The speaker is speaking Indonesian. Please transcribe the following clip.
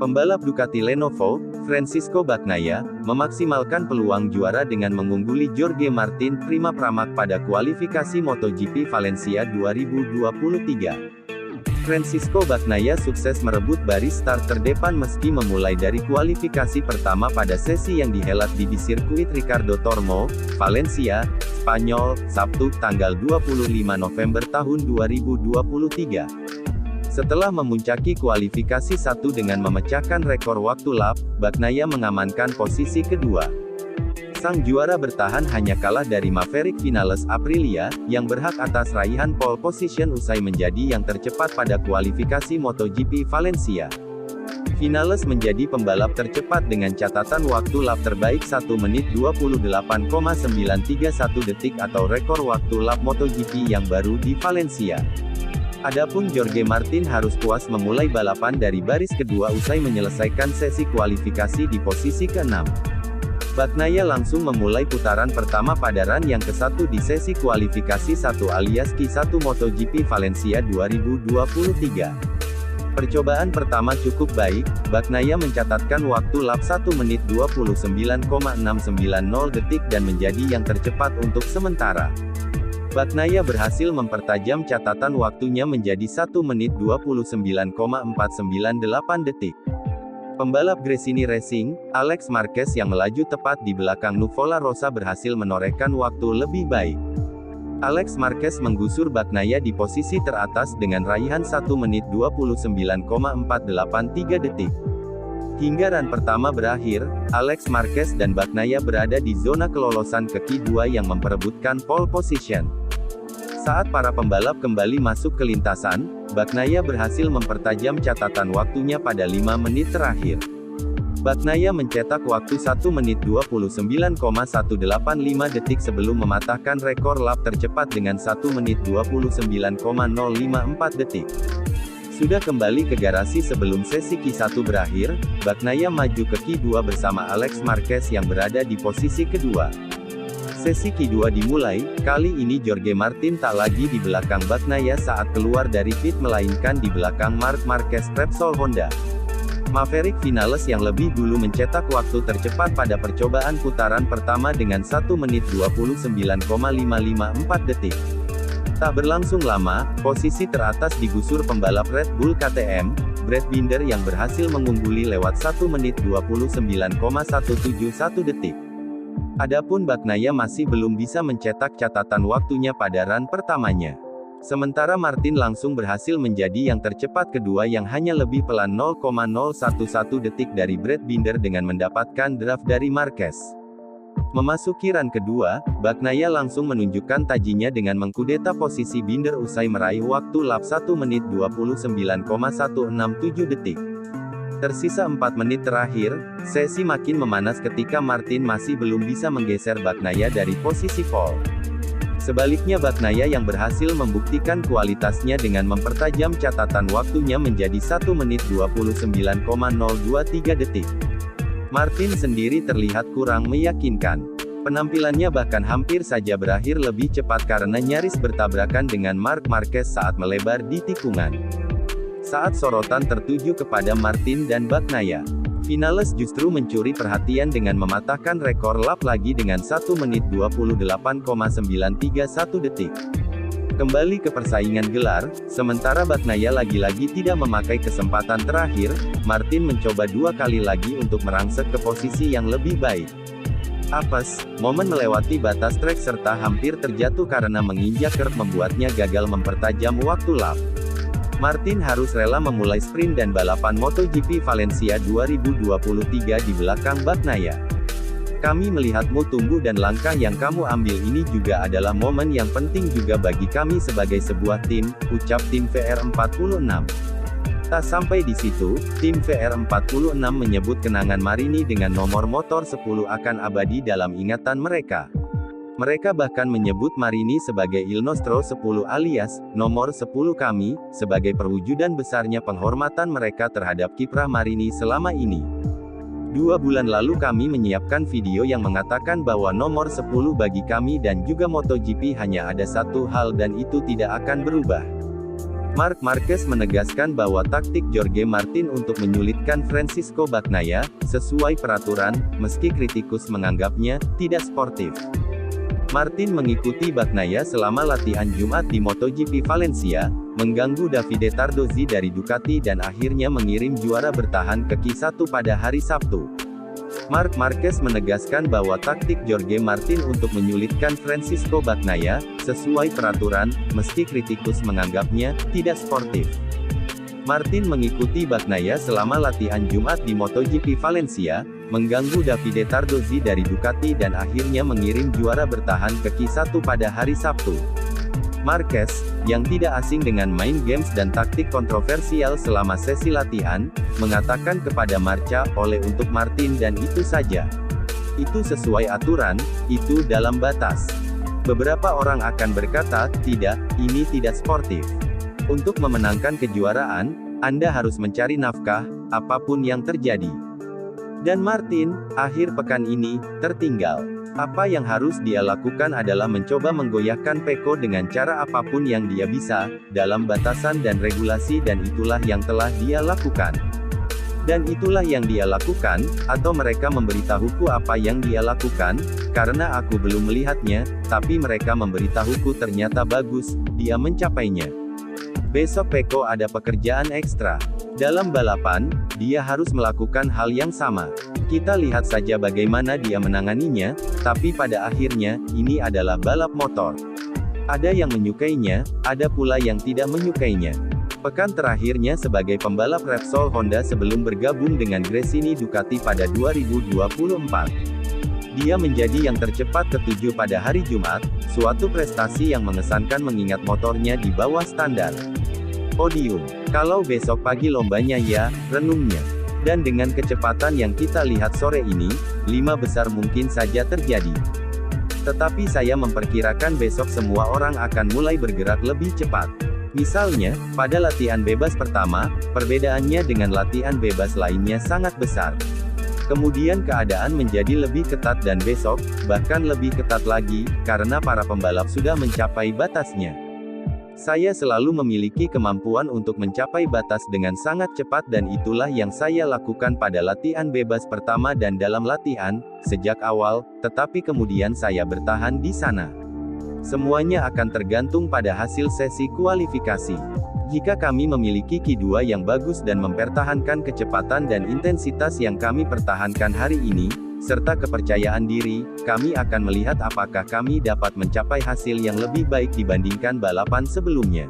Pembalap Ducati Lenovo, Francisco Bagnaia, memaksimalkan peluang juara dengan mengungguli Jorge Martin Prima Pramac pada kualifikasi MotoGP Valencia 2023. Francisco Bagnaia sukses merebut baris start terdepan meski memulai dari kualifikasi pertama pada sesi yang dihelat di sirkuit Ricardo Tormo, Valencia, Spanyol, Sabtu, tanggal 25 November tahun 2023. Setelah memuncaki kualifikasi 1 dengan memecahkan rekor waktu lap, Bagnaia mengamankan posisi kedua. Sang juara bertahan hanya kalah dari Maverick Vinales Aprilia, yang berhak atas raihan pole position usai menjadi yang tercepat pada kualifikasi MotoGP Valencia. Vinales menjadi pembalap tercepat dengan catatan waktu lap terbaik 1 menit 28,931 detik atau rekor waktu lap MotoGP yang baru di Valencia. Adapun Jorge Martin harus puas memulai balapan dari baris kedua usai menyelesaikan sesi kualifikasi di posisi ke-6. Bagnaia langsung memulai putaran pertama pada run yang ke-1 di sesi kualifikasi 1 alias Q1 MotoGP Valencia 2023. Percobaan pertama cukup baik, Bagnaia mencatatkan waktu lap 1 menit 29,690 detik dan menjadi yang tercepat untuk sementara. Bagnaia berhasil mempertajam catatan waktunya menjadi 1 menit 29,498 detik. Pembalap Gresini Racing, Alex Marquez yang melaju tepat di belakang Nuvola Rosa berhasil menorehkan waktu lebih baik. Alex Marquez menggusur Bagnaia di posisi teratas dengan raihan 1 menit 29,483 detik. Hingga run pertama berakhir, Alex Marquez dan Bagnaia berada di zona kelolosan ke Q2 yang memperebutkan pole position. Saat para pembalap kembali masuk ke lintasan, Bagnaia berhasil mempertajam catatan waktunya pada 5 menit terakhir. Bagnaia mencetak waktu 1 menit 29,185 detik sebelum mematahkan rekor lap tercepat dengan 1 menit 29,054 detik. Sudah kembali ke garasi sebelum sesi Q1 berakhir, Bagnaia maju ke Q2 bersama Alex Marquez yang berada di posisi kedua. Sesi Q2 dimulai, kali ini Jorge Martin tak lagi di belakang Bagnaia saat keluar dari pit melainkan di belakang Marc Marquez Repsol Honda. Maverick Vinales yang lebih dulu mencetak waktu tercepat pada percobaan putaran pertama dengan 1 menit 29,554 detik. Tak berlangsung lama, posisi teratas digusur pembalap Red Bull KTM, Brad Binder yang berhasil mengungguli lewat 1 menit 29,171 detik. Adapun Bagnaia masih belum bisa mencetak catatan waktunya pada run pertamanya. Sementara Martin langsung berhasil menjadi yang tercepat kedua yang hanya lebih pelan 0,011 detik dari Brad Binder dengan mendapatkan draft dari Marquez. Memasuki run kedua, Bagnaia langsung menunjukkan tajinya dengan mengkudeta posisi Binder usai meraih waktu lap 1 menit 29,167 detik. Tersisa 4 menit terakhir, sesi makin memanas ketika Martin masih belum bisa menggeser Bagnaia dari posisi pole. Sebaliknya Bagnaia yang berhasil membuktikan kualitasnya dengan mempertajam catatan waktunya menjadi 1 menit 29,023 detik. Martin sendiri terlihat kurang meyakinkan. Penampilannya bahkan hampir saja berakhir lebih cepat karena nyaris bertabrakan dengan Marc Marquez saat melebar di tikungan. Saat sorotan tertuju kepada Martin dan Bagnaia, Vinales justru mencuri perhatian dengan mematahkan rekor lap lagi dengan 1 menit 28,931 detik. Kembali ke persaingan gelar, sementara Bagnaia lagi-lagi tidak memakai kesempatan terakhir, Martin mencoba 2 kali lagi untuk merangsek ke posisi yang lebih baik. Apes, momen melewati batas trek serta hampir terjatuh karena menginjak curb membuatnya gagal mempertajam waktu lap. Martin harus rela memulai sprint dan balapan MotoGP Valencia 2023 di belakang Bagnaia. Kami melihatmu tumbuh dan langkah yang kamu ambil ini juga adalah momen yang penting juga bagi kami sebagai sebuah tim, ucap tim VR46. Tak sampai di situ, tim VR46 menyebut kenangan Marini dengan nomor motor 10 akan abadi dalam ingatan mereka. Mereka bahkan menyebut Marini sebagai Il Nostro 10 alias, nomor 10 kami, sebagai perwujudan besarnya penghormatan mereka terhadap kiprah Marini selama ini. 2 bulan lalu kami menyiapkan video yang mengatakan bahwa nomor 10 bagi kami dan juga MotoGP hanya ada satu hal dan itu tidak akan berubah. Marc Marquez menegaskan bahwa taktik Jorge Martin untuk menyulitkan Francisco Bagnaia, sesuai peraturan, meski kritikus menganggapnya tidak sportif. Martin mengikuti Bagnaia selama latihan Jumat di MotoGP Valencia, mengganggu Davide Tardozzi dari Ducati dan akhirnya mengirim juara bertahan ke Q1 pada hari Sabtu. Marc Marquez menegaskan bahwa taktik Jorge Martin untuk menyulitkan Francisco Bagnaia, sesuai peraturan, meski kritikus menganggapnya tidak sportif. Martin mengikuti Bagnaia selama latihan Jumat di MotoGP Valencia, mengganggu Davide Tardozzi dari Ducati dan akhirnya mengirim juara bertahan ke Q1 pada hari Sabtu. Marquez, yang tidak asing dengan main games dan taktik kontroversial selama sesi latihan, mengatakan kepada Marca, "Oleh untuk Martin dan itu saja. Itu sesuai aturan, itu dalam batas." Beberapa orang akan berkata, "Tidak, ini tidak sportif. Untuk memenangkan kejuaraan, Anda harus mencari nafkah, apapun yang terjadi." Dan Martin, akhir pekan ini, tertinggal. Apa yang harus dia lakukan adalah mencoba menggoyahkan Pecco dengan cara apapun yang dia bisa, dalam batasan dan regulasi, dan itulah yang telah dia lakukan. Dan itulah yang dia lakukan, atau mereka memberitahuku apa yang dia lakukan, karena aku belum melihatnya, tapi mereka memberitahuku ternyata bagus, dia mencapainya. Besok Pecco ada pekerjaan ekstra. Dalam balapan, dia harus melakukan hal yang sama. Kita lihat saja bagaimana dia menanganinya, tapi pada akhirnya, ini adalah balap motor. Ada yang menyukainya, ada pula yang tidak menyukainya. Pekan terakhirnya sebagai pembalap Repsol Honda sebelum bergabung dengan Gresini Ducati pada 2024. Dia menjadi yang tercepat ke-7 pada hari Jumat, suatu prestasi yang mengesankan mengingat motornya di bawah standar podium. Kalau besok pagi lombanya ya, renungnya. Dan dengan kecepatan yang kita lihat sore ini, 5 besar mungkin saja terjadi. Tetapi saya memperkirakan besok semua orang akan mulai bergerak lebih cepat. Misalnya, pada latihan bebas pertama, perbedaannya dengan latihan bebas lainnya sangat besar. Kemudian keadaan menjadi lebih ketat dan besok, bahkan lebih ketat lagi, karena para pembalap sudah mencapai batasnya. Saya selalu memiliki kemampuan untuk mencapai batas dengan sangat cepat dan itulah yang saya lakukan pada latihan bebas pertama dan dalam latihan, sejak awal, tetapi kemudian saya bertahan di sana. Semuanya akan tergantung pada hasil sesi kualifikasi. Jika kami memiliki Q2 yang bagus dan mempertahankan kecepatan dan intensitas yang kami pertahankan hari ini, serta kepercayaan diri, kami akan melihat apakah kami dapat mencapai hasil yang lebih baik dibandingkan balapan sebelumnya.